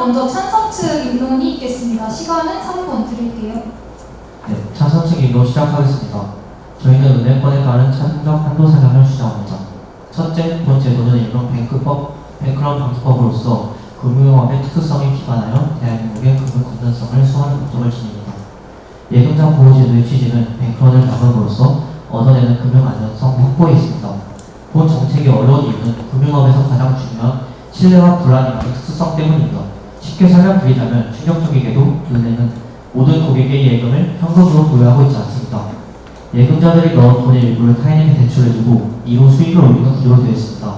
먼저 찬성 측 입론이 있겠습니다. 시간은 3분 드릴게요. 네, 찬성 측 입론 시작하겠습니다. 저희는 은행권에 따른 차등적 한도 사냥을 주장합니다. 첫째, 본 제도는 일론 뱅크런 방지법으로서 금융업의 특수성에 기반하여 대한민국의 금융 건전성을 수호하는 목적을 지닙니다. 예금자 보호제도의 취지는 뱅크런을 막음으로써 얻어내는 금융 안전성 확보에 있습니다. 본 정책의 어려운 이유는 금융업에서 가장 중요한 신뢰와 불안이라는 특수성 때문입니다. 쉽게 설명드리자면 충격적이게도 은행은 모든 고객의 예금을 현금으로 보유하고 있지 않습니다. 예금자들이 넣은 돈의 일부를 타인에게 대출해주고 이로 수익을 올리는 구조로 되어 있습니다.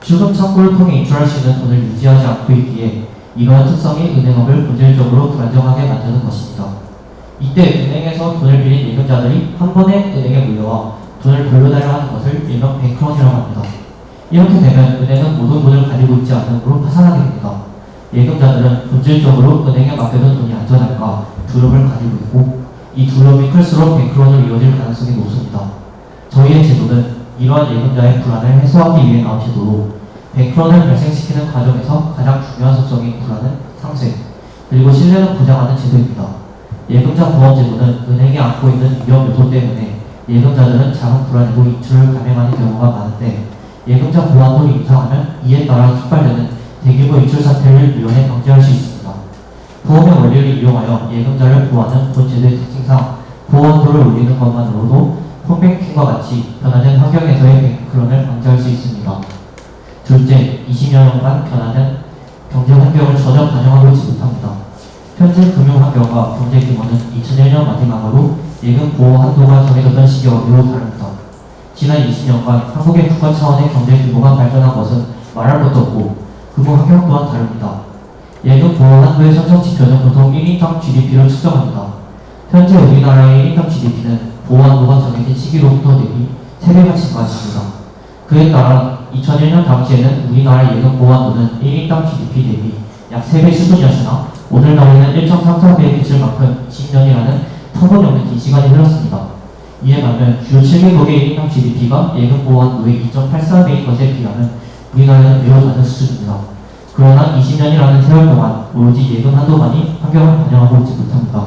출금 창구를 통해 인출할 수 있는 돈을 유지하지 않고 있기에 이러한 특성이 은행업을 본질적으로 불안정하게 만드는 것입니다. 이때 은행에서 돈을 빌린 예금자들이 한 번에 은행에 물려와 돈을 돌려달라 하는 것을 일명 뱅크런이라고 합니다. 이렇게 되면 은행은 모든 돈을 가지고 있지 않으므로 파산하게 됩니다. 예금자들은 본질적으로 은행에 맡겨둔 돈이 안전할까 두려움을 가지고 있고 이 두려움이 클수록 뱅크런으로 이어질 가능성이 높습니다. 저희의 제도는 이러한 예금자의 불안을 해소하기 위해 나온 제도로 뱅크런을 발생시키는 과정에서 가장 중요한 속성인 불안은 상쇄, 그리고 신뢰를 보장하는 제도입니다. 예금자 보험 제도는 은행이 안고 있는 위험 요소 때문에 예금자들은 작은 불안으로 인출을 감행하는 경우가 많은데 예금자 보안도를 인상하면 이에 따라 촉발되는 대규모 인출 사태를 유연히 방지할 수 있습니다. 보험의 원리를 이용하여 예금자를 보호하는 본 제도의 특징상 보안도를 올리는 것만으로도 폰뱅킹과 같이 변화된 환경에서의 뱅크런을 방지할 수 있습니다. 둘째, 20년간 변화된 경제 환경을 전혀 반영하고 있지 못합니다. 현재 금융 환경과 경제 규모는 2001년 마지막으로 예금 보호 한도가 정해졌던 시기와 매우 다릅니다. 지난 20년간 한국의 국가 차원의 경제 규모가 발전한 것은 말할 것도 없고 금융 환경 또한 다릅니다. 예금 보호 한도의 선정 지표는 보통 1인당 GDP를 측정합니다. 현재 우리나라의 1인당 GDP는 보호 한도가 정해진 시기로부터 대비 3배가 증가했습니다. 그에 따라 2001년 당시에는 우리나라의 예금 보호 한도는 1인당 GDP 대비 약 3배 수준이었으나 오늘 나이는 1.34배에 비칠 만큼 20년이라는 터무니없는 긴 시간이 흘렀습니다. 이에 반면 주요 7개국의 1인당 GDP가 예금 보호 한도의 2.84배인 것에 비하면 우리나라는 매우 낮은 수준입니다. 그러나 20년이라는 세월 동안 오로지 예금 한도만이 환경을 반영하고 있지 못합니다.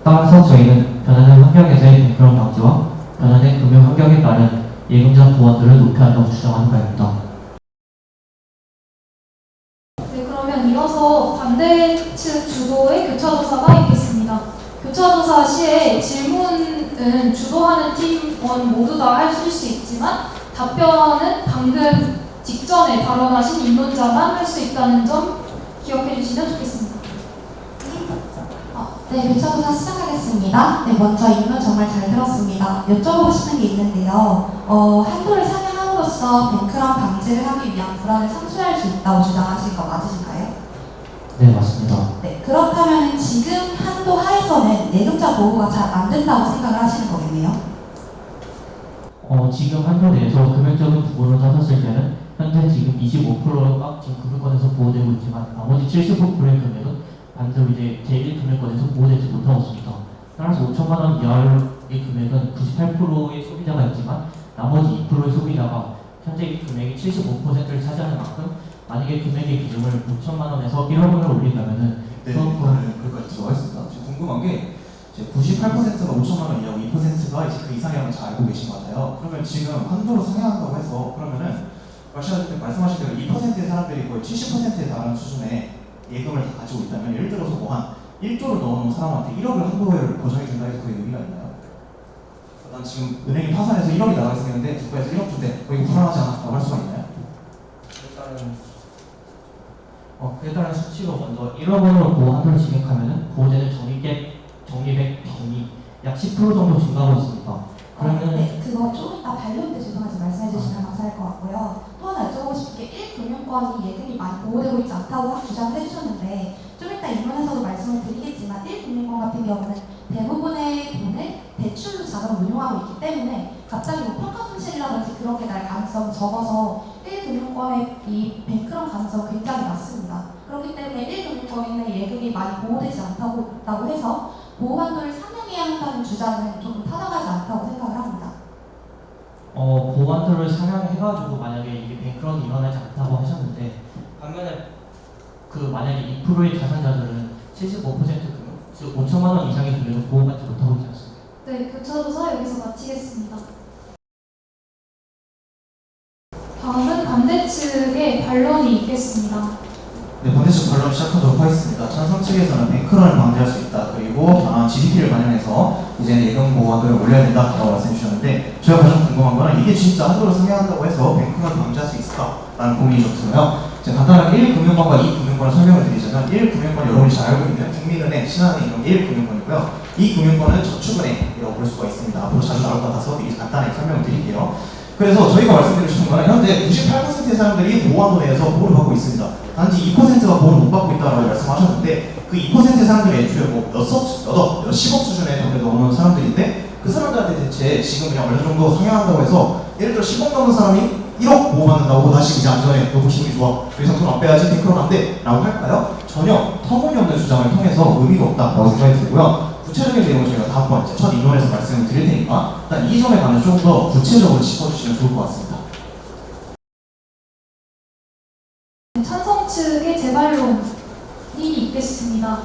따라서 저희는 변화된 환경에서의 뱅크런 방지와 변화된 금융 환경에 따른 예금자 보안도를 높여야 한다고 주장하는 바입니다. 네, 그러면 이어서 반대 측 주도의 교차조사가 있겠습니다. 교차조사 시에 질문은 주도하는 팀원 모두 다 하실 수 있지만 답변은 방금 직전에 발언하신 입론자만 할 수 있다는 점 기억해 주시면 좋겠습니다. 네, 교차조사 시작하겠습니다. 네, 먼저 입론 정말 잘 들었습니다. 여쭤보고 싶은 게 있는데요. 한도를 상향함으로써 뱅크런 방지를 하기 위한 불안을 상쇄할 수 있다고 주장하실 거 맞으신가요? 네, 맞습니다. 네, 그렇다면 지금 한도 하에서는 예금자 보호가 잘 안 된다고 생각을 하시는 거겠네요? 지금 한도 내에서 금액적인 부분을 따졌을 때는 현재 지금 25%가 지금 금융권에서 보호되고 있지만 나머지 75%의 금액은 반대로 이제 제1금융권에서 보호되지 못하고 있습니다. 따라서 5천만 원 이하의 금액은 98%의 소비자가 있지만 나머지 2%의 소비자가 현재 이 금액이 75%를 차지하는 만큼 만약에 금액의 비중을 5천만 원에서 1억 원을 올린다면은 네, 그것까지 들어가 있습니다. 지금 궁금한 게 98%가 5천만 원 이하고 2%가 이제 그 이상이라는 걸 잘 알고 계신 것 같아요. 그러면 지금 한도로 상향한다고 해서 그러면은 말씀하신 대로 2%의 사람들이 거의 70%에 달하는 수준의 예금을 다 가지고 있다면 예를 들어서 뭐 한 1조를 넣어놓은 사람한테 1억을 한도를 보장해 준다 해서 그게 의미가 있나요? 난 지금 은행이 파산해서 1억이 나가 있었는데 국가에서 1억 준대. 이거 불안하지 않았다고 할 수가 있나요? 그에 따른 수치로 먼저 1억 원으로 보호 한도를 진행하면은 보호되는 적립액 비중이 약 10% 정도 증가하고 있습니다. 그러면 네, 그거 좀 이따 반론 때 죄송하지 말씀해 주시면 감사할 것 같고요. 또 하나 여쭤보고 싶은 게 1금융권이 예금이 많이 보호되고 있지 않다고 주장을 해주셨는데 좀 이따 이면에서도 말씀을 드리겠지만 1금융권 같은 경우는 대부분의 돈을 대출로 자금을 운용하고 있기 때문에 갑자기 뭐 평가 손실이라든지 그런 게 날 가능성이 적어서 1금융권의 이 뱅크런 가능성은 굉장히 낮습니다. 그렇기 때문에 1금융권의 예금이 많이 보호되지 않다고 해서 보호한도를 상향해야 한다는 주장은 조금 타당하지 않다고 생각을 합니다. 보호한도를 상향해가지고 만약에 이게 뱅크런이 일어나지 않다고 하셨는데 반면에 그 만약에 2%의 자산자들은 75% 금액, 즉 5천만 원 이상의 금액을 보호받지 못하고 있지 않습니까? 네, 교차조사 여기서 마치겠습니다. 다음은 반대 측의 반론이 있겠습니다. 네, 반대쪽 반론 시작하도록 하겠습니다. 찬성 측에서는 뱅크런을 방지할 수 있다. 그리고 GDP를 반영해서 이제 예금 보호한도를 올려야 된다라고 말씀해 주셨는데, 저희가 가장 궁금한 거는 이게 진짜 한도를 상회한다고 해서 뱅크런을 방지할 수 있을까라는 고민이 좀 들어요. 간단하게 1금융권과 2금융권을 설명을 드리자면, 1금융권 여러분이 잘 알고 있는 국민은행, 신한은행 이런 게 1금융권이고요. 2금융권은 저축은행이라고 볼 수가 있습니다. 앞으로 자주 나올 것 같아서 미리 간단하게 설명을 드릴게요. 그래서 저희가 말씀드리고 싶은 거는 현재 98%의 사람들이 보호한도 내에서 보호를 받고 있습니다. 단지 2%가 보호를 못 받고 있다고 말씀하셨는데, 그 2%의 사람들이 애초에 몇십억 수준의 돈을 넣어놓은 사람들인데, 그 사람들한테 대체 지금 그냥 어느 정도 상향한다고 해서, 예를 들어 10억 넘은 사람이 1억 보호받는다고 다시 이제 안전해, 너무 기분이 좋아, 더 이상 돈 안 빼야지, 뱅크런 안 돼 라고 할까요? 전혀 터무니없는 주장을 통해서 의미가 없다고 생각이 들고요. 구체적인 내용은 저희가 다음번 첫 인원에서 말씀을 드릴 테니까 일단 이 점에 관해 좀 더 구체적으로 짚어주시면 좋을 것 같습니다. 찬성 측의 재반론이 있겠습니다.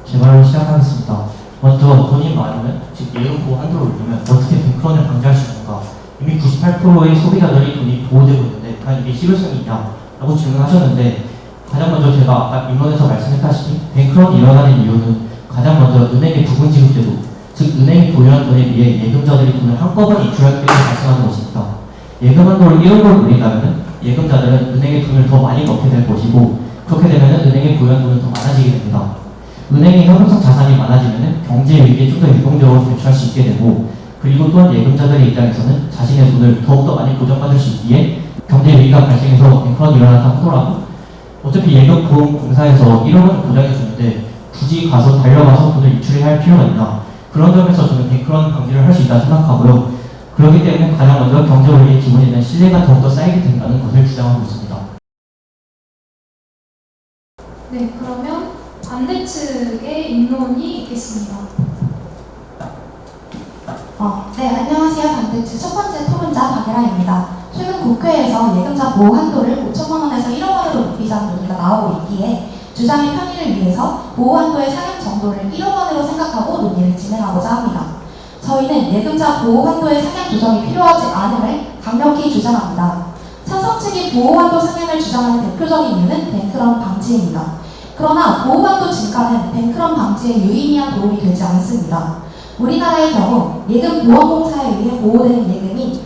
재발로 시작하겠습니다. 먼저 돈이 많으면, 즉 예금 보호 한도를 올리면 어떻게 뱅크런을 방지할 수 있는가? 이미 98%의 소비자들이 돈이 보호되고 있는데 과연 이게 실효성이 있냐라고 질문하셨는데, 가장 먼저 제가 아까 인원에서 말씀했다시피 뱅크런이 일어나는 이유는 가장 먼저 은행의 부분지급제도, 즉 은행이 보유한 돈에 비해 예금자들이 돈을 한꺼번에 인출할 때에 발생하는 것입니다. 예금 한도를 1억으로 올린다면 예금자들은 은행에 돈을 더 많이 넣게 될 것이고, 그렇게 되면 은행에 보유한 돈은 더 많아지게 됩니다. 은행의 현금성 자산이 많아지면 경제 위기에 좀 더 유동적으로 대처할 수 있게 되고, 그리고 또한 예금자들의 입장에서는 자신의 돈을 더욱더 많이 보전받을 수 있기에 경제 위기가 발생해서 뱅크런이 일어났다 하더라도 어차피 예금보험공사에서 1억 원을 보장해 주는데 굳이 가서 달려가서 돈을 인출해야 할 필요가 있나? 그런 점에서 저는 뱅크런 방지를 할 수 있다 생각하고요. 그렇기 때문에 가장 먼저 경제 원리의 기본에 대한 신뢰가 더욱더 쌓이게 된다는 것을 주장하고 있습니다. 네, 그러면 반대 측의 인론이 있겠습니다. 네, 안녕하세요. 반대측 첫 번째 토론자 박예라입니다. 최근 국회에서 예금자 보호 한도를 5천만 원에서 1억 원으로 높이자는 논의가 나오고 있기에 주장의 편의를 위해서 보호 한도의 상향 정도를 1억 원으로 생각하고 논의를 진행하고자 합니다. 저희는 예금자 보호 한도의 상향 조정이 필요하지 않음을 강력히 주장합니다. 찬성 측이 보호 한도 상향을 주장하는 대표적인 이유는 뱅크런 방지입니다. 그러나 보호 한도 증가는 뱅크런 방지에 유의미한 도움이 되지 않습니다. 우리나라의 경우 예금보험공사에 의해 보호되는 예금이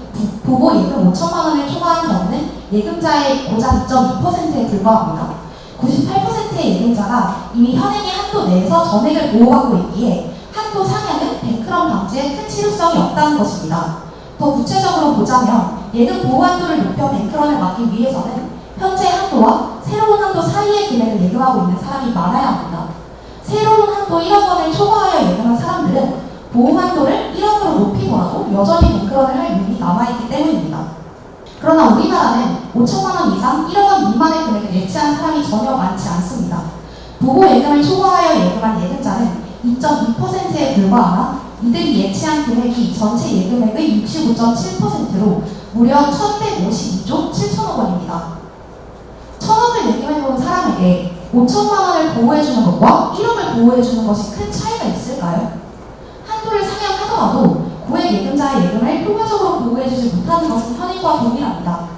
부보 예금 5천만 원을 초과한 경우는 예금자의 고작 2.2%에 불과합니다. 98%의 예금자가 이미 현행의 한도 내에서 전액을 보호받고 있기에 한도 상향은 뱅크런 방지에 큰 실효성이 없다는 것입니다. 더 구체적으로 보자면 예금 보호 한도를 높여 뱅크런을 막기 위해서는 현재 한도와 새로운 한도 사이의 금액을 예금하고 있는 사람이 많아야 합니다. 새로운 한도 1억 원을 초과하여 예금한 사람들은 보호 한도를 1억으로 높이더라도 여전히 뱅크런을 할 유인이 남아있기 때문입니다. 그러나 우리나라는 5천만 원 이상 1억 원 미만의 금액을 예치한 사람이 전혀 많지 않습니다. 보호 예금을 초과하여 예금한 예금자는 2.2%에 불과하나 이들이 예치한 금액이 전체 예금액의 65.7%로 무려 1,152조 7천억 원입니다. 1,000억을 예금해놓은 사람에게 5천만 원을 보호해주는 것과 1억을 보호해주는 것이 큰 차이가 있을까요? 한도를 상향하더라도 고액 예금자의 예금을 효과적으로 보호해주지 못하는 것은 현행과 동일합니다.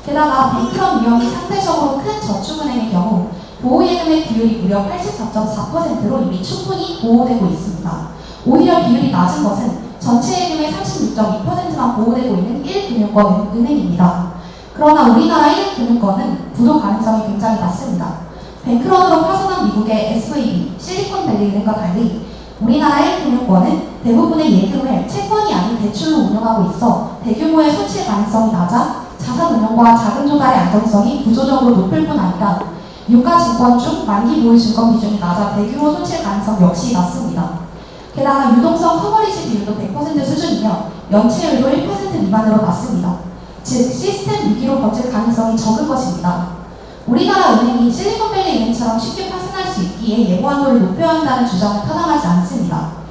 게다가 뱅크런 위험이 상대적으로 큰 저축은행의 경우 보호예금의 비율이 무려 84.4%로 이미 충분히 보호되고 있습니다. 오히려 비율이 낮은 것은 전체 예금의 36.2%만 보호되고 있는 1금융권 은행입니다. 그러나 우리나라 1금융권은 부도 가능성이 굉장히 낮습니다. 뱅크런으로 파산한 미국의 SVB, 실리콘밸리은행과 달리 우리나라 1금융권은 대부분의 예금을 채권이 아닌 대출로 운영하고 있어 대규모의 손실 가능성이 낮아 자산 운용과 자금 조달의 안정성이 구조적으로 높을 뿐 아니라 유가증권 중 만기 보유 증권 비중이 낮아 대규모 손실 가능성 역시 낮습니다. 게다가 유동성 커버리지 비율도 100% 수준이며 연체율도 1% 미만으로 낮습니다. 즉 시스템 위기로 번질 가능성이 적은 것입니다. 우리나라 은행이 실리콘밸리 은행처럼 쉽게 파산할 수 있기에 예고 한도를 높여야 한다는 주장은 타당하지 않습니다.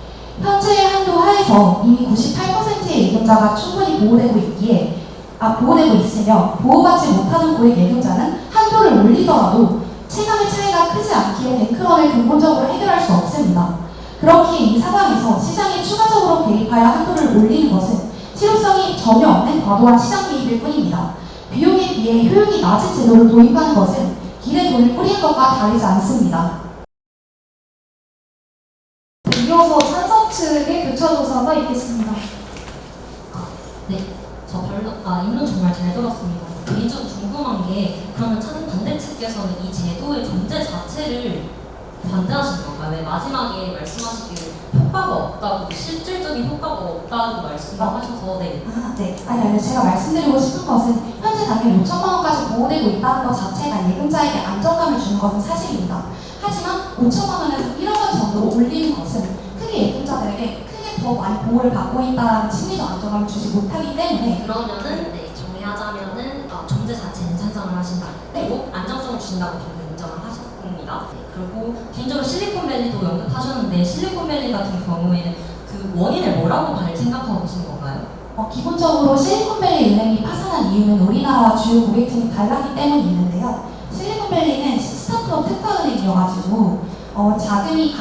현재의 한도 하에서 이미 98%의 예금자가 충분히 보호되고 있으며 보호받지 못하는 고액 예금자는 한도를 올리더라도 체감의 차이가 크지 않기에 뱅크런을 근본적으로 해결할 수 없습니다. 그렇기에 이 상황에서 시장이 추가적으로 개입하여 한도를 올리는 것은 실효성이 전혀 없는 과도한 시장 개입일 뿐입니다. 비용에 비해 효용이 낮은 제도를 도입하는 것은 길에 돈을 뿌리는 것과 다르지 않습니다. 이어서 찬성 측의 교차조사가 있겠습니다. 네, 저 입론 정말 잘 들었습니다. 개인적으로 궁금한 게 그러면 반대 측에서는 이 제도의 존재 자체를 반대하시는 건가요? 왜 마지막에 말씀하시기를 효과가 없다고, 실질적인 효과가 없다고 말씀하셔서 네. 네. 아니, 제가 말씀드리고 싶은 것은 현재 당일 5천만 원까지 보호되고 있다는 것 자체가 예금자에게 안정감을 주는 것은 사실입니다. 하지만 5천만 원에서 1억 원 정도로 올리는 것은 크게 예금자들에게 크게 더 많이 보호를 받고 있다는 심리적 안정감을 주지 못하기 때문에 그러면은 네, 정리하자면은 존재 자체는 찬성을 하신다. 그리고 안정성을 주신다고 방금 인정을 하셨습니다. 네, 그리고 개인적으로 실리콘밸리도 언급하셨는데 실리콘밸리 같은 경우에는 그 원인을 뭐라고 생각하고 계신 건가요? 기본적으로 실리콘밸리 은행이 파산한 이유는 우리나라와 주요 고객층이 달랐기 때문이 있는데요. 실리콘밸리는 스타트업 특화은행이어가지고 자금이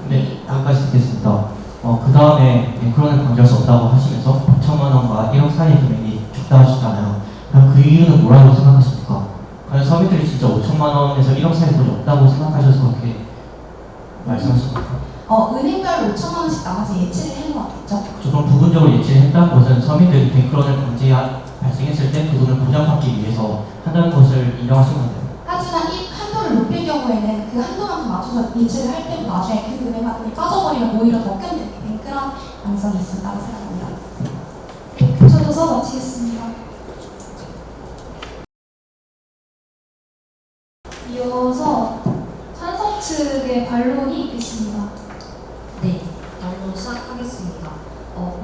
네, 여기까지 듣겠습니다. 그 다음에 뱅크런을 방지할 수 없다고 하시면서 5천만 원과 1억 사이 금액이 적다 하셨잖아요. 그럼 그 이유는 뭐라고 생각하십니까? 과연 서민들이 진짜 5천만 원에서 1억 사이 돈이 없다고 생각하셔서 그렇게 말씀하십니까? 은행별로 5천만 원씩 나머지 예치를 해놓은 거겠죠. 그럼 부분적으로 예치를 했다는 것은 서민들이 뱅크런을 발생했을 때 그 돈을 보장받기 위해서 한다는 것을 인정하신 건데요. 하지만 이 한도를 높일 경우에는 그 한도만큼 맞춰서 예치를 할 때도 나중에 그 금액만큼이 빠져버리면 오히려 더 큰 뱅크런 가능성이 있다고 생각합니다. 네, 교차조사 마치겠습니다. 이어서 찬성 측의 반론이 있겠습니다. 네, 반론 시작하겠습니다.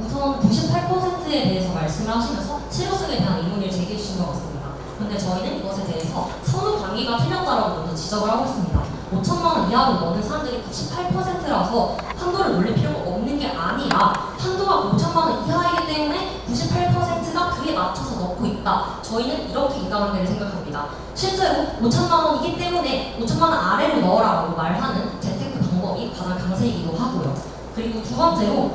우선 98%에 대해서 말씀을 하시면서 실효성에 대한 의문을 제기해 주신 것 같습니다. 그런데 저희는 이것에 대해서 선우 강의가 틀렸다라고 먼저 지적을 하고 있습니다. 5천만 원 이하로 넣는 사람들이 98%라서 한도를 올릴 필요가 없는 게 아니라 한도가 5천만 원 이하이기 때문에 98%가 그에 맞춰서 넣고 있다. 저희는 이렇게 인과관계를 생각합니다. 실제로 5천만 원이기 때문에 5천만 원 아래로 넣어라라고 말하는 재테크 방법이 가장 강세이기도 하고요. 그리고 두 번째로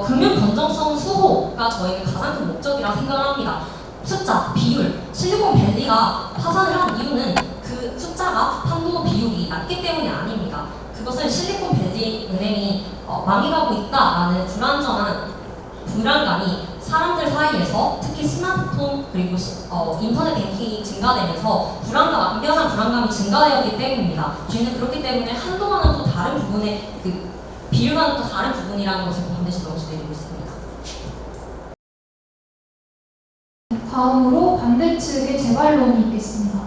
금융 건전성 수호가 저희의 가장 큰 목적이라 생각을 합니다. 숫자, 비율, 실리콘밸리가 파산을 한 이유는 그 숫자가 한도 비율이 낮기 때문이 아닙니다. 그것은 실리콘밸리 은행이 망해가고 있다라는 불안감이 사람들 사이에서 특히 스마트폰 그리고 인터넷 뱅킹이 증가되면서 막연한 불안감이 증가되었기 때문입니다. 저희는 그렇기 때문에 한도와는 또 다른 부분의 그 비율과는 또 다른 부분이라는 것을 반드시 넣어드리고 있습니다. 다음으로 반대 측의 재반론이 있겠습니다.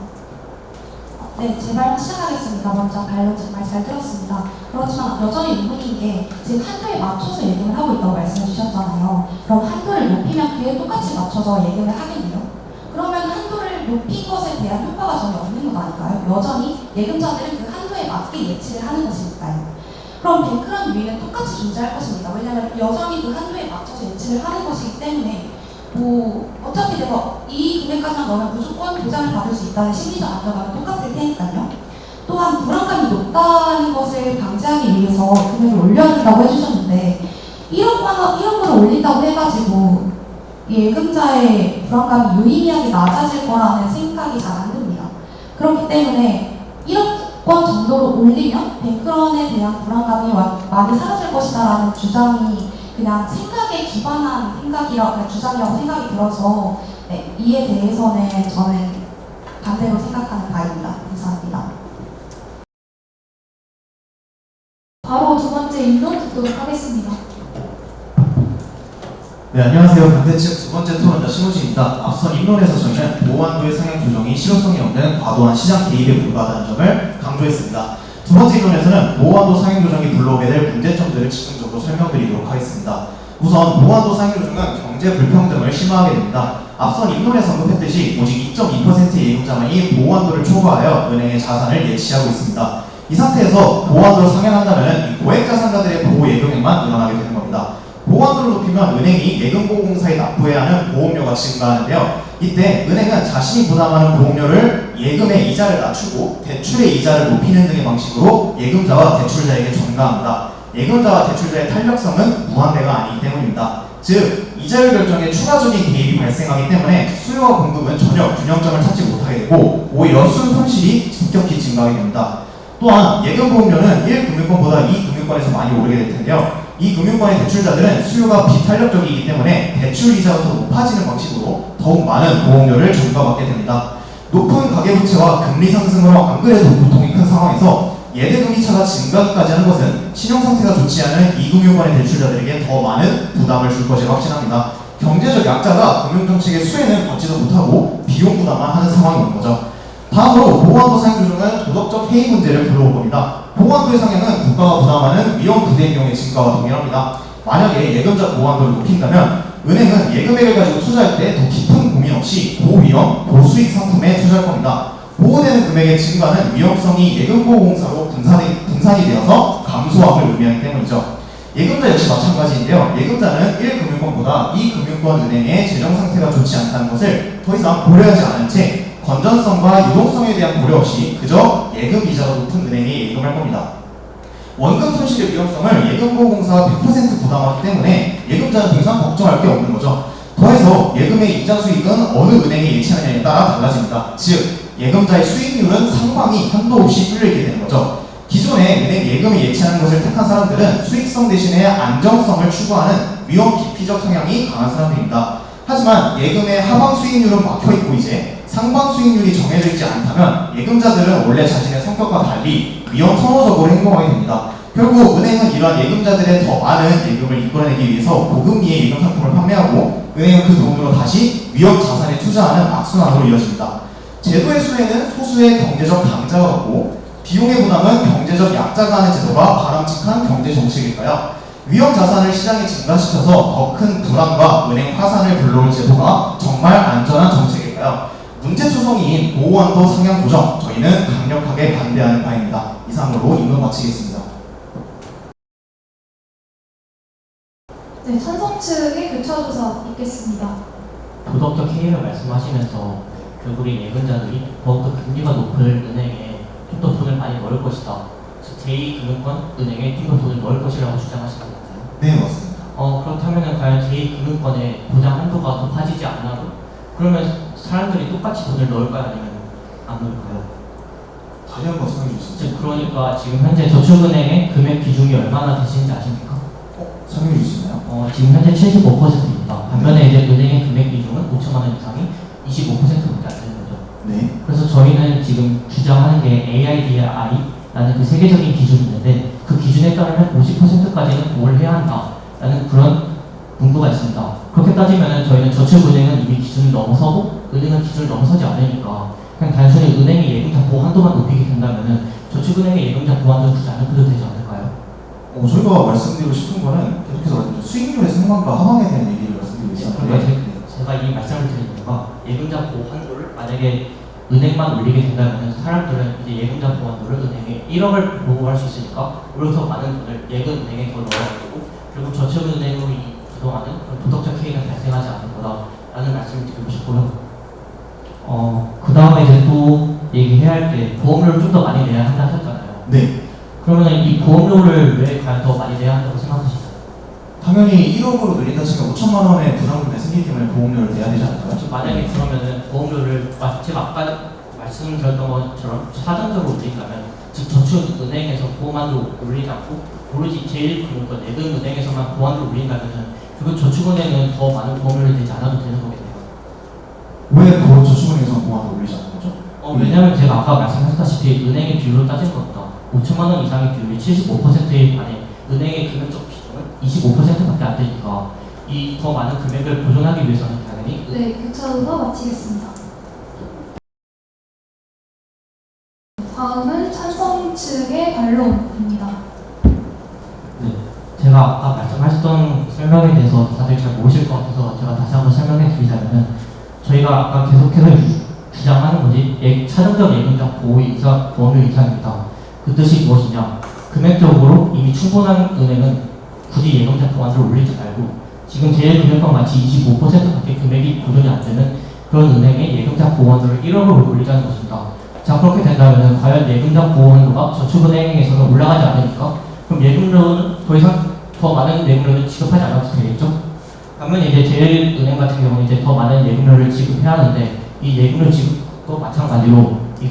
네, 제 발언 시작하겠습니다. 먼저 반론 정말 잘 들었습니다. 그렇지만 여전히 의문인 게 지금 한도에 맞춰서 예금을 하고 있다고 말씀해 주셨잖아요. 그럼 한도를 높이면 그에 똑같이 맞춰서 예금을 하겠네요. 그러면 한도를 높인 것에 대한 효과가 전혀 없는 것 아닐까요? 여전히 예금자들은 그 한도에 맞게 예치를 하는 것이니까요. 그럼 뱅크런 유의는 똑같이 존재할 것입니다. 왜냐하면 여전히 그 한도에 맞춰서 예치를 하는 것이기 때문에 어차피 내가 이 금액까지만 넣으면 무조건 보장을 받을 수 있다는 심리적 안정감은 똑같을 테니까요. 또한 불안감이 높다는 것을 방지하기 위해서 금액을 올려준다고 해주셨는데 1억으로 올린다고 해가지고 예금자의 불안감이 유의미하게 낮아질 거라는 생각이 잘 안 듭니다. 그렇기 때문에 1억 원 정도로 올리면 뱅크런에 대한 불안감이 많이 사라질 것이다라는 주장이 그냥 생각에 기반한 주장이라고 생각이 들어서 네, 이에 대해서는 저는 반대로 생각하는 바입니다. 감사합니다. 바로 두 번째 인론 듣도록 하겠습니다. 네, 안녕하세요. 반대측 두 번째 토론자 신우진입니다. 앞선 입론에서 저희는 보호한도의 상향 조정이 실효성이 없는 과도한 시장 개입에 불과하다는 점을 강조했습니다. 두 번째 입론에서는 보호한도 상향 조정이 불러오게 될 문제점들을 집중적으로 설명드리도록 하겠습니다. 우선 보호한도 상향 조정은 경제 불평등을 심화하게 됩니다. 앞선 입론에서 언급했듯이 오직 2.2%의 예금자만이 보호한도를 초과하여 은행의 자산을 예치하고 있습니다. 이 상태에서 보호한도를 상향한다면 고액 자산가들의 보호 예금액만 늘어나게 되는 겁니다. 보호한도를 높이면 은행이 예금보험공사에 납부해야 하는 보험료가 증가하는데요. 이때 은행은 자신이 부담하는 보험료를 예금의 이자를 낮추고 대출의 이자를 높이는 등의 방식으로 예금자와 대출자에게 전가합니다. 예금자와 대출자의 탄력성은 무한대가 아니기 때문입니다. 즉, 이자율 결정에 추가적인 개입이 발생하기 때문에 수요와 공급은 전혀 균형점을 찾지 못하게 되고 오히려 순손실이 급격히 증가하게 됩니다. 또한 예금보험료는 1금융권보다 2금융권에서 많이 오르게 될 텐데요. 이 금융권의 대출자들은 수요가 비탄력적이기 때문에 대출 이자가 더 높아지는 방식으로 더욱 많은 보험료를 전가받게 됩니다. 높은 가계부채와 금리 상승으로 안 그래도 고통이 큰 상황에서 예대금리 차가 증가하기까지 하는 것은 신용상태가 좋지 않은 이 금융권의 대출자들에게 더 많은 부담을 줄 것이라 확신합니다. 경제적 약자가 금융정책의 수혜는 받지도 못하고 비용 부담만 하는 상황이 오는 거죠. 다음으로 보호한도 사용 조정은 도덕적 해이 문제를 불러올 겁니다. 보호한도의 상향은 국가가 부담하는 위험 부대 비용의 증가와 동일합니다. 만약에 예금자 보호한도를 높인다면 은행은 예금액을 가지고 투자할 때 더 깊은 고민 없이 고위험, 고수익 상품에 투자할 겁니다. 보호되는 금액의 증가는 위험성이 예금보험공사로 분산이 되어서 감소함을 의미하기 때문이죠. 예금자 역시 마찬가지인데요. 예금자는 1금융권보다 2금융권 은행의 재정 상태가 좋지 않다는 것을 더 이상 고려하지 않은 채 건전성과 유동성에 대한 고려 없이 그저 예금 이자가 높은 은행에 예금할 겁니다. 원금 손실의 위험성을 예금보험공사가 100% 부담하기 때문에 예금자는 더 이상 걱정할 게 없는 거죠. 더해서 예금의 이자 수익은 어느 은행에 예치하느냐에 따라 달라집니다. 즉, 예금자의 수익률은 상방이 한도 없이 뚫려있게 되는 거죠. 기존에 은행 예금을 예치하는 것을 택한 사람들은 수익성 대신에 안정성을 추구하는 위험 기피적 성향이 강한 사람들입니다. 하지만 예금의 하방 수익률은 막혀있고 이제 상방 수익률이 정해져 있지 않다면 예금자들은 원래 자신의 성격과 달리 위험 선호적으로 행동하게 됩니다. 결국 은행은 이러한 예금자들의 더 많은 예금을 이끌어내기 위해서 고금리의 예금 상품을 판매하고 은행은 그 돈으로 다시 위험 자산에 투자하는 악순환으로 이어집니다. 제도의 수혜는 소수의 경제적 강자가 받고 비용의 부담은 경제적 약자가 하는 제도가 바람직한 경제 정책일까요? 위험 자산을 시장에 증가시켜서 더 큰 불안과 은행 파산을 불러올 제도가 정말 안전한 정책일까요? 문제 초성이인 보호한도 상향 조정, 저희는 강력하게 반대하는 바입니다. 이상으로 임론 마치겠습니다. 네, 찬성 측의 교차조사 있겠습니다. 도덕적 해이를 말씀하시면서 결국에 예금자들이 더욱더 금리가 높은 은행에 좀 더 돈을 많이 넣을 것이다. 즉 제2금융권 은행에 좀 더 돈을 넣을 것이라고 주장하시는 것 같아요. 네, 맞습니다. 그렇다면 과연 제2금융권의 보장 한도가 높아지지 않아도 그러면 사람들이 똑같이 돈을 넣을까요? 아니면 안 넣을까요? 다시 한번 설명해 주시죠. 즉 그러니까 지금 현재 저축은행의 금액 비중이 얼마나 되시는지 아십니까? 설명해 주시나요? 지금 현재 75%입니다. 반면에 이제 은행의 금액 비중은 5천만 원 이상이 25%밖에 안 되는 거죠. 네. 그래서 저희는 지금 주장하는 게 AIDRI라는 그 세계적인 기준이 있는데 그 기준에 따르면 50%까지는 뭘 해야 한다라는 그런 문구가 있습니다. 그렇게 따지면 저희는 저축은행은 이미 기준을 넘어서고 은행은 기준을 넘어서지 않으니까 그냥 단순히 은행의 예금자 보호 한도만 높이게 된다면 저축은행의 예금자 보호 한도는 굳이 안 높여도 되지 않을까요? 저희가 말씀드리고 싶은 거는 계속해서 말씀드린 수익률의 상방과 하방에 대한 얘기를 말씀드리고 있었는데 그러니까 제가 이 말씀을 드리는 이유가 예금자 보호 한도를 만약에 은행만 올리게 된다면 사람들은 이제 예금자 보호 한도를 은행에 1억을 보호할 수 있으니까 오히려 더 많은 돈을 예금은행에 더 넣어가지고 결국 저축은행으로 그동안은 도덕적 해이는 발생하지 않는 거다라는 말씀을 드리고 싶고요. 그 다음에 이제 또 얘기해야 할 게 보험료를 좀 더 많이 내야 한다 하셨잖아요. 네. 그러면 이 보험료를 왜 과연 더 많이 내야 한다고 생각하시나요? 당연히 1억으로 늘린다 치면 5천만 원의 부담금이 생기기 때문에 보험료를 내야 되지 않을까요? 만약에 그러면은 보험료를 제가 아까 말씀드렸던 것처럼 사전적으로 올린다면 즉 저축은행에서 보험한도 올리지 않고 오로지 제1금융권 예금은행에서만 보험한도 올린다면 결국 저축은행은 더 많은 보험료를 내지 않아도 되는 거겠네요. 왜 저축은행에서 보험한도 올리지 않는 거죠? 왜냐하면 제가 아까 말씀하셨다시피 은행의 비율로 따진 겁니다. 5천만 원 이상의 비율이 75%에 반해 은행의 금융적 비중은 25%밖에 안 되니까 이 더 많은 금액을 보존하기 위해서는 당연히 네, 교차조사 마치겠습니다. 다음은 찬성 측의 반론입니다. 네, 제가 아까 말씀하셨던 설명에 대해서 다들 잘 모르실 것 같아서 제가 다시 한번 설명해 드리자면은 저희가 아까 계속해서 주장하는 것이 차등적 예금자 보험료 인상입니다. 그 뜻이 무엇이냐? 금액적으로 이미 충분한 은행은 굳이 예금자 보완도를 올리지 말고 지금 제1금융권 마치 25%밖에 금액이 보존이 안 되는 그런 은행의 예금자 보완도를 1억으로 올리자는 것입니다. 자, 그렇게 된다면 과연 예금자 보완도가 저축은행에서는 올라가지 않으니까 그럼 예금료는 더 이상 더 많은 예금료를 지급하지 않아도 되겠죠? 반면에 이제 제1은행 같은 경우는 이제 더 많은 예금료를 지급해야 하는데 이 예금료 지급도 마찬가지로 이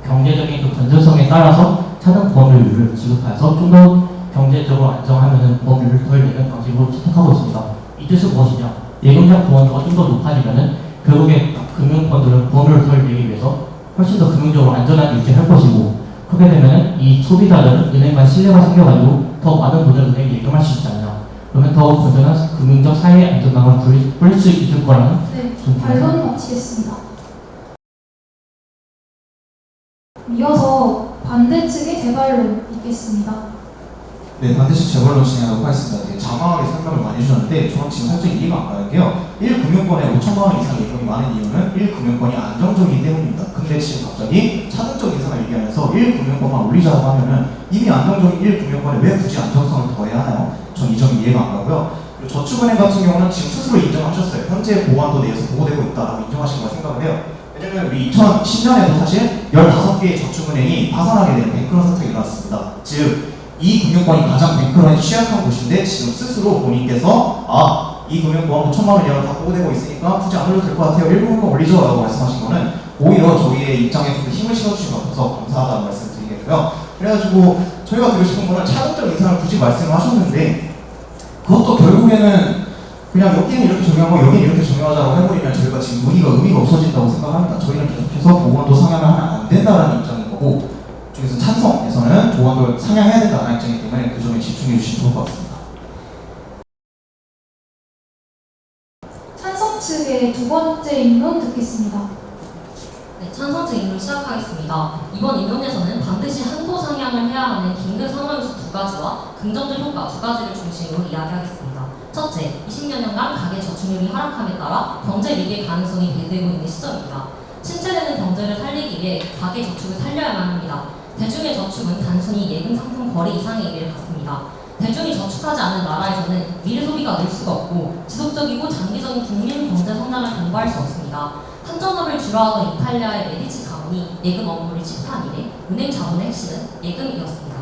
경제적인 그 건전성에 따라서 차등 보험료를 지급해서 좀 더 경제적으로 안정하면은 보험료를 덜 내는 방식으로 채택하고 있습니다. 이 뜻은 무엇이냐? 예금자 보험료가 좀 더 높아지면은 결국에 금융펀드는 보험료를 덜 내기 위해서 훨씬 더 금융적으로 안전하게 유지할 것이고 그렇게 되면은 이 소비자들은 은행과 신뢰가 생겨가지고 더 많은 돈을 은행에 예금할 수 있지 않냐? 그러면 더 건전한 금융적 사회 안전망을 부릴 수 있을 거라는 네, 좀 반론 마치겠습니다. 이어서 반대 측의 재발론 있겠습니다. 네, 반드시 재벌론 진행하도록 하겠습니다. 되게 장황하게 설명을 많이 해주셨는데 저는 지금 살짝 이해가 안 가는 게요. 1금융권에 5천만 원 이상 예금이 많은 이유는 1금융권이 안정적이기 때문입니다. 근데 지금 갑자기 차등적 인상을 얘기하면서 1금융권만 올리자고 하면은 이미 안정적인 1금융권에 왜 굳이 안정성을 더해야 하나요? 전 이 점이 이해가 안 가고요. 그리고 저축은행 같은 경우는 지금 스스로 인정하셨어요. 현재 보완도 내에서 보호되고 있다라고 인정하신 걸 생각을 해요. 왜냐면 우리 2010년에도 사실 15개의 저축은행이 파산하게 되는 뱅크런 사태가 일어났습니다. 즉 이 금융권이 가장 뱅크런에 취약한 곳인데 지금 스스로 본인께서 이 금융권 5천만 원 이하로 다 보호되고 있으니까 굳이 안 올려도 될 것 같아요. 1금융권 올리죠 라고 말씀하신 거는 오히려 저희의 입장에 좀 더 힘을 실어주신 것 같아서 감사하다는 말씀 드리겠고요. 그래가지고 저희가 드리고 싶은 거는 차등적 인상을 굳이 말씀을 하셨는데 그것도 결국에는 그냥 여기는 이렇게 적용하고 여기는 이렇게 적용하자고 해버리면 저희가 지금 의미가 없어진다고 생각합니다. 저희는 계속해서 보완도 상향을 하면 안 된다는 입장인 거고 쪽에서 찬성에서는 보완도를 상향해야 된다는 입장이기 때문에 그 점에 집중해 주시면 좋을 것 같습니다. 찬성 측의 두 번째 인론 듣겠습니다. 네, 찬성 측 인론 시작하겠습니다. 이번 인론에서는 반드시 한도 상향을 해야 하는 긴급 상황 요소 두 가지와 긍정적 효과 두 가지를 중심으로 이야기하겠습니다. 첫째, 20년간 가계 저축률이 하락함에 따라 경제 위기의 가능성이 배제되고 있는 시점입니다. 침체되는 경제를 살리기 위해 가계 저축을 살려야만 합니다. 대중의 저축은 단순히 예금 상품 거래 이상의 의미를 갖습니다. 대중이 저축하지 않는 나라에서는 미래 소비가 늘 수가 없고 지속적이고 장기적인 국민 경제 성장을 담보할 수 없습니다. 한전업을 주로하던 이탈리아의 메디치 가문이 예금 업무를 집한 이래 은행 자본의 핵심은 예금이었습니다.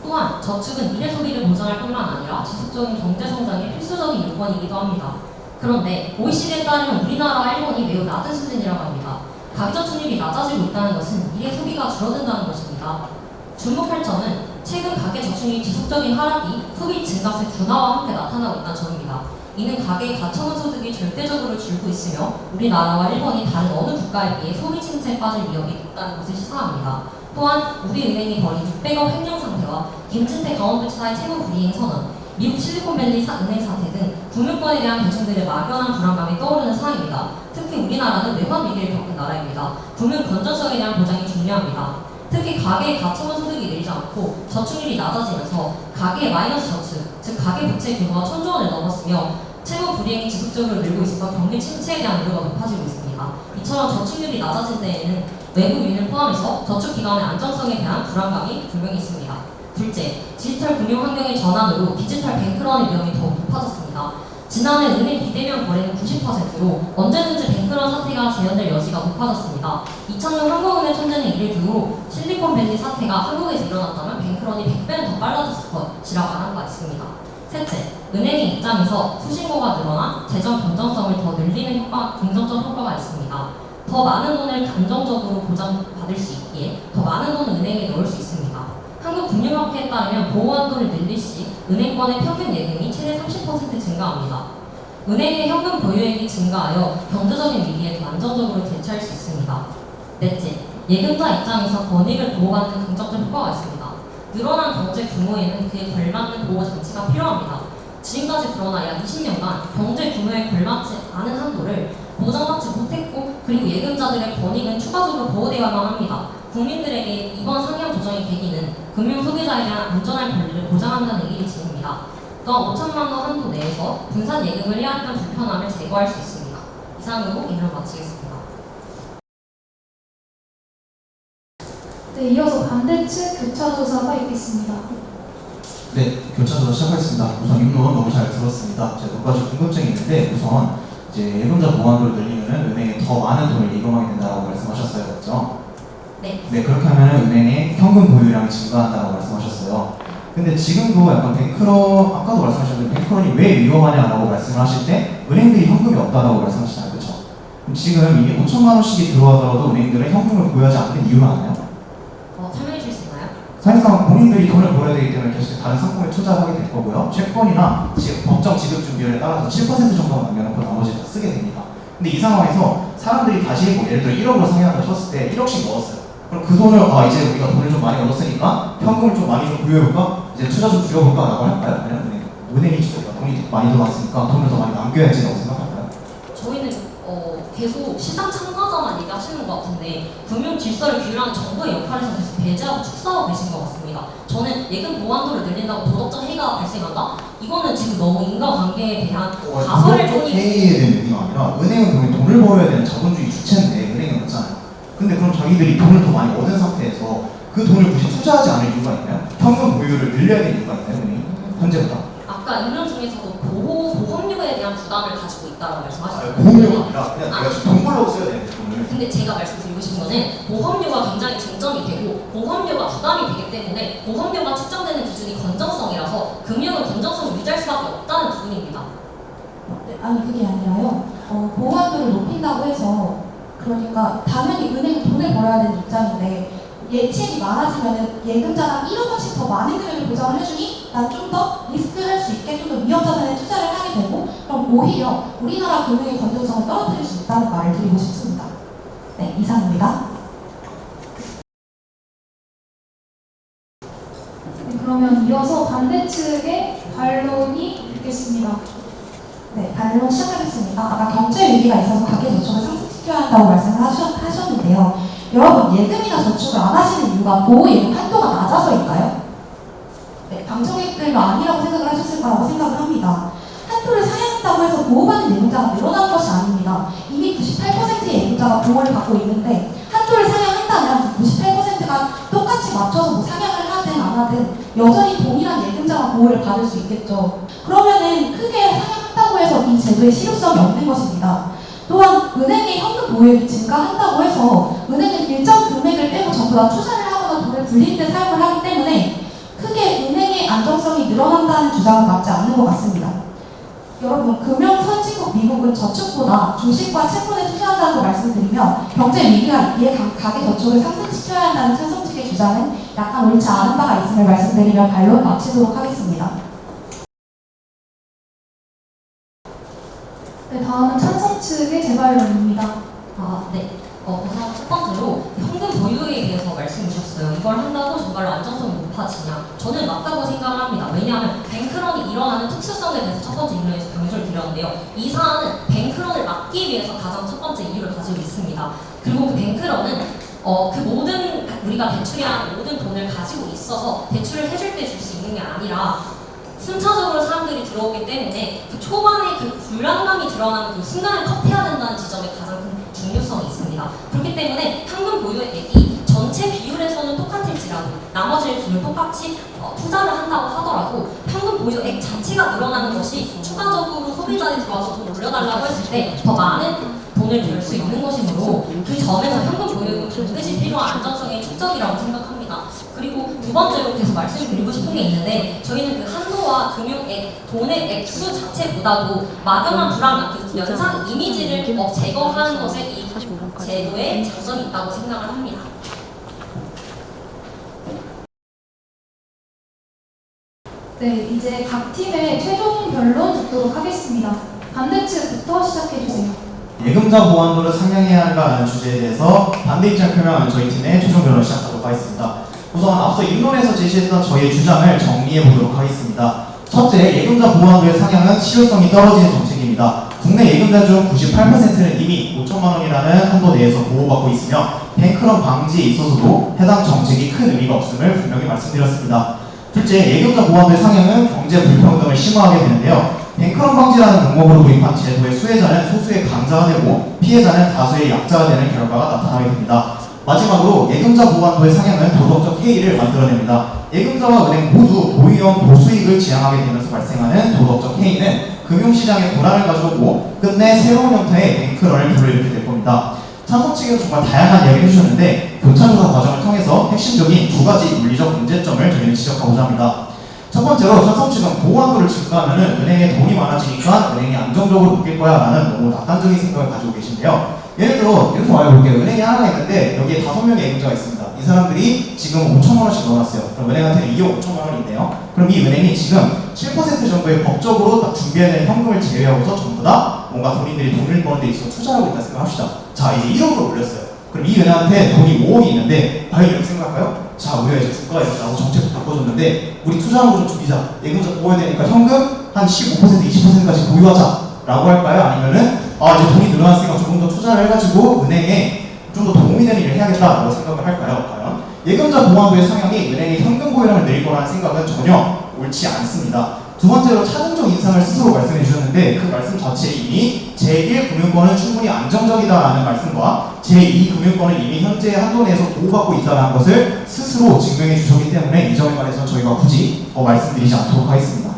또한 저축은 미래 소비를 보장할 뿐만 아니라 지속적인 경제 성장의 필수적인 요건이기도 합니다. 그런데 OECD에 따르면 우리나라와 일본이 매우 낮은 수준이라고 합니다. 가계 저축률이 낮아지고 있다는 것은 미래 소비가 줄어든다는 것입니다. 주목할 점은 최근 가계 저축률 지속적인 하락이 소비 증가세 둔화와 함께 나타나고 있다는 점입니다. 이는 가계의 가처분 소득이 절대적으로 줄고 있으며 우리나라와 일본이 다른 어느 국가에 비해 소비 침체에 빠질 위험이 높다는 것을 시사합니다. 또한 우리 은행이 벌인 600억 횡령 상태와 김진태 강원도지사의 채무 불이행 선언, 미국 실리콘밸리 은행 사태 등 금융권에 대한 대중들의 막연한 불안감이 떠오르는 사항입니다. 특히 우리나라는 외환 위기를 겪은 나라입니다. 금융 건전성에 대한 보장이 중요합니다. 특히 가계의 가처분 소득이 늘지 않고 저축률이 낮아지면서 가계의 마이너스 저축, 즉 가계 부채 규모가 1,000조 원을 넘었으며 채무 불이행이 지속적으로 늘고 있어서 경기 침체에 대한 우려가 높아지고 있습니다. 이처럼 저축률이 낮아진 때에는 외부 요인을 포함해서 저축기관의 안정성에 대한 불안감이 분명히 있습니다. 둘째, 디지털 금융 환경의 전환으로 디지털 뱅크런의 위험이 더욱 높아졌습니다. 지난해 은행 비대면 거래는 90%로 언제든지 뱅크런 사태가 재현될 여지가 높아졌습니다. 2000년 한국은행 총재는 이를 두고 실리콘밸리 사태가 한국에서 일어났다면 뱅크런이 100배는 더 빨라졌을 것이라고 말한 바 있습니다. 셋째, 은행의 입장에서 수신고가 늘어나 재정 건전성을 더 늘리는 긍정적 효과가 있습니다. 더 많은 돈을 안정적으로 보장받을 수 있기에 더 많은 돈을 은행에 넣을 수 있습니다. 한국금융협회에 따르면 보호한도를 늘릴 시 은행권의 평균 예금이 최대 30% 증가합니다. 은행의 현금 보유액이 증가하여 경제적인 위기에 더 안정적으로 대처할 수 있습니다. 넷째, 예금자 입장에서 권익을 보호받는 긍정적 효과가 있습니다. 늘어난 경제 규모에는 그에 걸맞는 보호 장치가 필요합니다. 지금까지 그러나 약 20년간 경제 규모에 걸맞지 않은 한도를 보장받지 못했고 그리고 예금자들의 권익은 추가적으로 보호되어야만 합니다. 국민들에게 이번 상향 조정의 계기는 금융 소비자에 대한 안전한 권리를 보장한다는 의의를 지닙니다. 또한 5천만 원 한도 내에서 분산 예금을 해야 했던 불편함을 제거할 수 있습니다. 이상으로 인을 마치겠습니다. 네, 이어서 반대 측 교차 조사가 있겠습니다. 네, 교차조사 시작하겠습니다. 우선 입론 너무 잘 들었습니다. 제가 몇 가지 궁금증이 있는데 우선 이제 예금자 보완도를 늘리면은 은행에 더 많은 돈을 예금하게 된다고 말씀하셨어요, 맞죠? 네. 네, 그렇게 하면은 은행의 현금 보유량이 증가한다고 말씀하셨어요. 근데 지금도 약간 뱅크런, 아까도 말씀하셨는데 뱅크런이 왜 위험하냐라고 말씀을 하실 때 은행들이 현금이 없다라고 말씀하시잖아요, 그렇죠? 그럼 지금 이게 5천만 원씩이 들어가더라도 은행들은 현금을 보유하지 않는 이유는 아나요? 설명해 주실 수 있나요? 사실상 본인들이 돈을 벌어야 되기 때문에 계속 다른 상품에 투자를 하게 될 거고요. 채권이나 법정 지급 비율에 따라서 7% 정도만 남겨놓고 나머지 다 쓰게 됩니다. 근데 이 상황에서 사람들이 다시 뭐 예를 들어 1억으로 상향을 쳤을 때 1억씩 넣었어요. 그럼 그 돈을 이제 우리가 돈을 좀 많이 얻었으니까 현금을 좀 많이 좀 보유해볼까? 이제 투자 좀 줄여볼까? 라고 할까요? 아니면 은행이 돈이 많이 들어왔으니까 돈을 더 많이 남겨야지라고 생각할까요? 저희는 계속 시장 참가자만 얘기하시는 것 같은데 금융 질서를 규율하는 정부의 역할에서 계속 배제하고 축소하고 계신 것 같습니다. 저는 예금 보완도를 늘린다고 도덕적 해이가 발생한다? 이거는 지금 너무 인과관계에 대한 가설을 도덕적 해이에 대한 얘기가 아니라 은행은 그러면 돈을 벌어야 되는 자본주의 주체인데 은행은 그렇잖아요. 근데 그럼 자기들이 돈을 더 많이 얻은 상태에서 그 돈을 굳이 투자하지 않을 이유가 있나요? 현금 보유를 늘려야 될 이유가 있나요, 은행이? 현재보다? 아까 인명 중에서도 보험료에 대한 부담을 가지고 있다고 말씀하셨어요. 보험료가 아니라 그냥 내가 지금 돈 벌려고 써야 되는데 돈을. 근데 제가 말씀드리고 싶은 거는 보험료가 굉장히 쟁점이 되고 보험료가 부담이 되기 때문에 보험료가 측정되는 기준이 건전성이라서 금융은 건전성을 유지할 수밖에 없다는 부분입니다. 네, 아니 그게 아니라요. 보호한도를 높인다고 해서 그러니까 당연히 은행은 돈을 벌어야 되는 입장인데 예치액이 많아지면 예금자가 1억 원씩 더 많은 금액을 보장을 해주니 난 좀 더 리스크할 수 있게 좀 더 위험 자산에 투자를 하게 되고 그럼 오히려 우리나라 금융의 건전성을 떨어뜨릴 수 있다는 말을 드리고 싶습니다. 네, 이상입니다. 네, 그러면 이어서 반대 측의 반론이 있겠습니다. 네, 반론 시작하겠습니다. 아까 경제 위기가 있어서 가계저축을 상승시켜야 한다고 말씀을 하셨는데요. 여러분, 예금이나 저축을 안 하시는 이유가 보호예금 한도가 낮아서일까요? 네, 방청객들도 아니라고 생각을 하셨을 거라고 생각을 합니다. 한도를 상향한다고 해서 보호받는 예금자가 늘어나는 것이 아닙니다. 이미 98%의 예금자가 보호를 받고 있는데 한도를 상향한다면 98%가 똑같이 맞춰서 뭐 상향을 하든 안 하든 여전히 동일한 예금자가 보호를 받을 수 있겠죠. 그러면은 크게 상향한다고 해서 이 제도의 실효성이 없는 것입니다. 또한 은행의 현금 보유액이 증가한다고 해서 은행은 일정 금액을 빼고 전부 다 투자를 하거나 돈을 불린 데 사용을 하기 때문에 크게 은행의 안정성이 늘어난다는 주장은 맞지 않는 것 같습니다. 여러분, 금융 선진국 미국은 저축보다 주식과 채권에 투자한다고 말씀드리며 경제 위기가 있기에 가계저축을 상승시켜야 한다는 찬성 측의 주장은 약간 옳지 않은 바가 있음을 말씀드리며 반론 마치도록 하겠습니다. 네, 다음은 찬성 측의 재발론입니다. 네. 우선 첫 번째로 현금 보유에 대해서 말씀 주셨어요. 이걸 한다고 정말로 안정성이 높아지냐? 저는 맞다고 생각을 합니다. 왜냐하면 뱅크런이 일어나는 특수성에 대해서 첫 번째 이유에서 강조를 드렸는데요. 이 사안은 뱅크런을 막기 위해서 가장 첫 번째 이유를 가지고 있습니다. 그리고 그 뱅크런은 그 모든 우리가 대출이라는 모든 돈을 가지고 있어서 대출을 해줄 때 줄 수 있는 게 아니라 순차적으로 사람들이 들어오기 때문에 그 초반에 그 불안감이 드러나는 그 순간을 컷해야 된다는 지점에 가장 큰 중요성이 있습니다. 그렇기 때문에 현금 보유액이 전체 비율에서는 똑같을지라도 나머지 돈을 똑같이 투자를 한다고 하더라도 현금 보유액 자체가 늘어나는 것이 추가적으로 소비자에 들어와서 돈 올려달라고 했을 때 더 많은 돈을 벌 수 있는 것이므로 그 점에서 현금 보유액은 반드시 필요한 안정성의 축적이라고 생각합니다. 그리고 두 번째로 계속 말씀드리고 싶은 게 있는데 저희는 그 한도와 금융액, 돈의 액수 자체보다도 막연한 불안감, 그 연상 이미지를 제거하는 것에 이 제도에 장점이 있다고 생각을 합니다. 네, 이제 각 팀의 최종 변론 듣도록 하겠습니다. 반대 측부터 시작해주세요. 예금자 보완도를 상향해야 한다는 주제에 대해서 반대 입장 표명하는 저희 팀의 최종 변론 시작하도록 하겠습니다. 우선 앞서 입론에서 제시했던 저희의 주장을 정리해 보도록 하겠습니다. 첫째, 예금자 보완도의 상향은 실효성이 떨어지는 정책입니다. 국내 예금자 중 98%는 이미 5천만 원이라는 한도 내에서 보호받고 있으며 뱅크런 방지에 있어서도 해당 정책이 큰 의미가 없음을 분명히 말씀드렸습니다. 둘째, 예금자 보완도의 상향은 경제 불평등을 심화하게 되는데요. 뱅크런 방지라는 명목으로 도입한 제도의 수혜자는 소수의 강자가 되고 피해자는 다수의 약자가 되는 결과가 나타나게 됩니다. 마지막으로 예금자 보완도의 상향은 도덕적 해이를 만들어냅니다. 예금자와 은행 모두 고위험 고수익을 지향하게 되면서 발생하는 도덕적 해이는 금융시장의 불안을 가져오고 끝내 새로운 형태의 뱅크런을 불러일으키게 될 겁니다. 찬성 측에서 정말 다양한 이야기를 해주셨는데 교차조사 과정을 통해서 핵심적인 두 가지 물리적 문제점을 저희는 지적하고자 합니다. 첫 번째로 찬성 측은 보호한도를 증가하면 은행에 돈이 많아지니까 은행이 안정적으로 묶일 거야 라는 너무 낙관적인 생각을 가지고 계신데요. 예를 들어 이렇게 말해볼게요. 은행이 하나가 있는데 여기에 5명의 예금자가 있습니다. 이 사람들이 지금 5천만 원씩 넣어놨어요. 그럼 은행한테 2억 5천만 원이 있네요. 그럼 이 은행이 지금 7% 정도의 법적으로 딱 준비해낸 현금을 제외하고서 전부 다 뭔가 본인들이 돈을 버는 데 있어서 투자하고 있다 생각합시다. 자, 이제 1억으로 올렸어요. 그럼 이 은행한테 돈이 5억이 있는데 과연 이렇게 생각할까요? 자, 우리가 이제 국가에서 정책도 바꿔줬는데 우리 투자하는 거 좀 줄이자. 예금자 보호해야 되니까 현금 한 15% 20%까지 보유하자 라고 할까요? 아니면은 이제 돈이 늘어났으니까 조금 더 투자를 해가지고 은행에 좀 더 도움이 되는 일을 해야겠다라고 생각을 할까요? 과연 예금자 보호한도의 상향이 은행의 현금 보유량을 늘릴 거라는 생각은 전혀 옳지 않습니다. 두 번째로 차등적 인상을 스스로 말씀해 주셨는데 그 말씀 자체에 이미 제1 금융권은 충분히 안정적이다라는 말씀과 제2 금융권은 이미 현재 한도 내에서 보호받고 있다는 것을 스스로 증명해 주셨기 때문에 이 점에 관해서 저희가 굳이 말씀드리지 않도록 하겠습니다.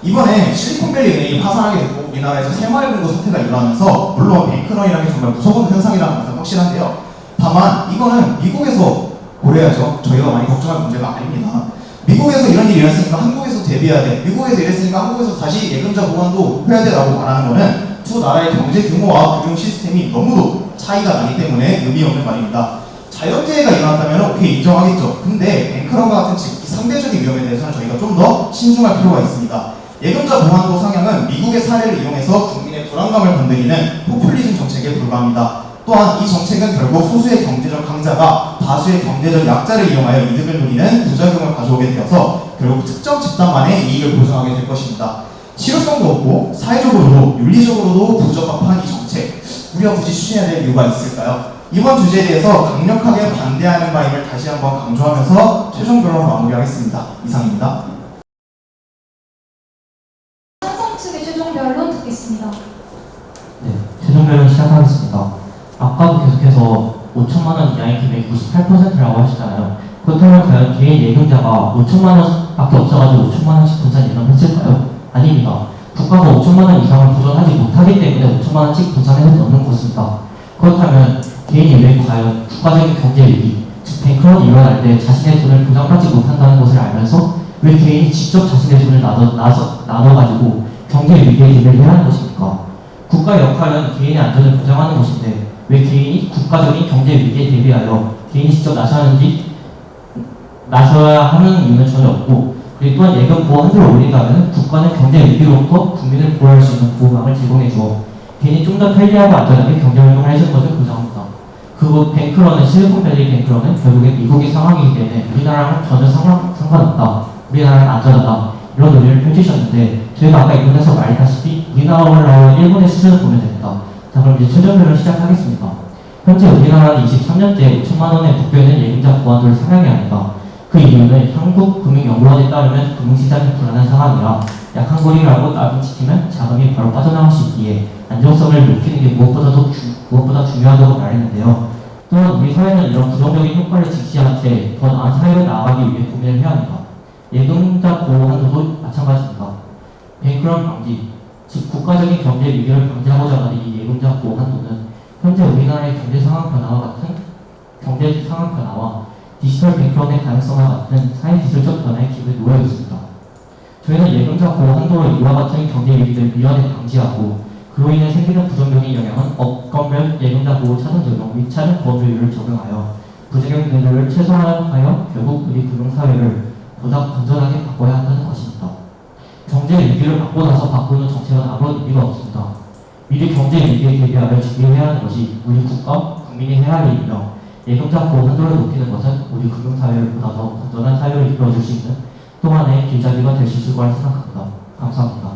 이번에 실리콘밸리 은행이 파산하게 됐고 우리나라에서 새마을금고 사태가 일어나면서 물론 뱅크런이라는 게 정말 무서운 현상이라는 것은 확실한데요. 다만 이거는 미국에서 고려해야죠. 저희가 많이 걱정할 문제가 아닙니다. 미국에서 이런 일이 일어났으니까 한국에서 대비해야 돼. 미국에서 이랬으니까 한국에서 다시 예금자 보호한도 해야 돼라고 말하는 거는 두 나라의 경제 규모와 금융 시스템이 너무도 차이가 나기 때문에 의미 없는 말입니다. 자연재해가 일어났다면 오케이 인정하겠죠. 근데 뱅크런과 같은 상대적인 위험에 대해서는 저희가 좀 더 신중할 필요가 있습니다. 예금자 보호한도 상향은 미국의 사례를 이용해서 국민의 불안감을 건드리는 포퓰리즘 정책에 불과합니다. 또한 이 정책은 결국 소수의 경제적 강자가 다수의 경제적 약자를 이용하여 이득을 누리는 부작용을 가져오게 되어서 결국 특정 집단만의 이익을 보장하게 될 것입니다. 실효성도 없고 사회적으로도 윤리적으로도 부적합한 이 정책, 우리가 굳이 추진해야 될 이유가 있을까요? 이번 주제에 대해서 강력하게 반대하는 바임을 다시 한번 강조하면서 최종 변론 마무리하겠습니다. 이상입니다. 찬성 측의 최종 변론 듣겠습니다. 네, 최종 변론 시작하겠습니다. 아까도 계속해서 5천만 원 이하의 금액이 98%라고 하시잖아요. 그렇다면 과연 개인 예금자가 5천만 원밖에 없어가지고 5천만 원씩 분산 예금했을까요? 아닙니다. 국가가 5천만 원 이상을 보존하지 못하기 때문에 5천만 원씩 분산해서 넣는 것입니다. 그렇다면 개인이 왜 과연 국가적인 경제 위기, 즉 뱅크런이 일어날 때 자신의 돈을 보장받지 못한다는 것을 알면서 왜 개인이 직접 자신의 돈을 나눠가지고 경제 위기에 대비해야 하는 것입니까? 국가의 역할은 개인의 안전을 보장하는 것인데 왜 개인이 국가적인 경제 위기에 대비하여 개인이 직접 나서야 하는 이유는 전혀 없고, 그리고 또한 예금 보호 한도를 올린다면 국가는 경제 위기로부터 국민을 보호할 수 있는 보호망을 제공해 주어 개인이 좀 더 편리하고 안전하게 경제 활동을 해줄 것을 보장합니다. 그리고 뱅크런은 실리콘밸리 뱅크런은 결국에 미국의 상황이기 때문에 우리나라랑 전혀 상관없다. 우리나라는 안전하다. 이런 논의를 펼치셨는데 저희가 아까 인터넷에서 말했다시피 우리나라와 일본의 수준을 보면 됩니다. 자, 그럼 이제 최종 변론 시작하겠습니다. 현재 우리나라는 23년째 5천만 원에 묶여있는 예금자 보호한도를 상향해야 합니다. 그 이유는 한국금융연구원에 따르면 금융시장이 불안한 상황이라 약한 고리라고 나비 지키면 자금이 바로 빠져나갈 수 있기에 안정성을 높이는 게 무엇보다 중요하다고 말했는데요. 또한 우리 사회는 이런 부정적인 효과를 직시한 채 더 나은 사회로 나아가기 위해 고민을 해야 합니다. 예금자 보호 한도도 마찬가지입니다. 뱅크런 방지, 즉 국가적인 경제 위기를 방지하고자 하는 이 예금자 보호 한도는 현재 우리나라의 경제 상황 변화와 디지털 뱅크런의 가능성과 같은 사회 기술적 변화의 기회에 놓여 있습니다. 저희는 예금자 보호 한도로 이와 같은 경제 위기를 미연에 방지하고 그로 인해 생기는 부정적인 영향은 업건별 예금자 보호 차등 적용 및 차등 보험료율을 적용하여 부작용 요소를 최소화하여 결국 우리 금융사회를 보다 건전하게 바꿔야 한다는 것입니다. 경제 위기를 받고 나서 바꾸는 정책은 아무런 의미가 없습니다. 미리 경제 위기에 대비하여 준비해야 하는 것이 우리 국가, 국민이 해야 할 일이며 예금자 보호 한도를 높이는 것은 우리 금융사회를 보다 더 건전한 사회로 이끌어줄 수 있는 또 하나의 길잡이가 될 수 있을 거라 생각합니다. 감사합니다.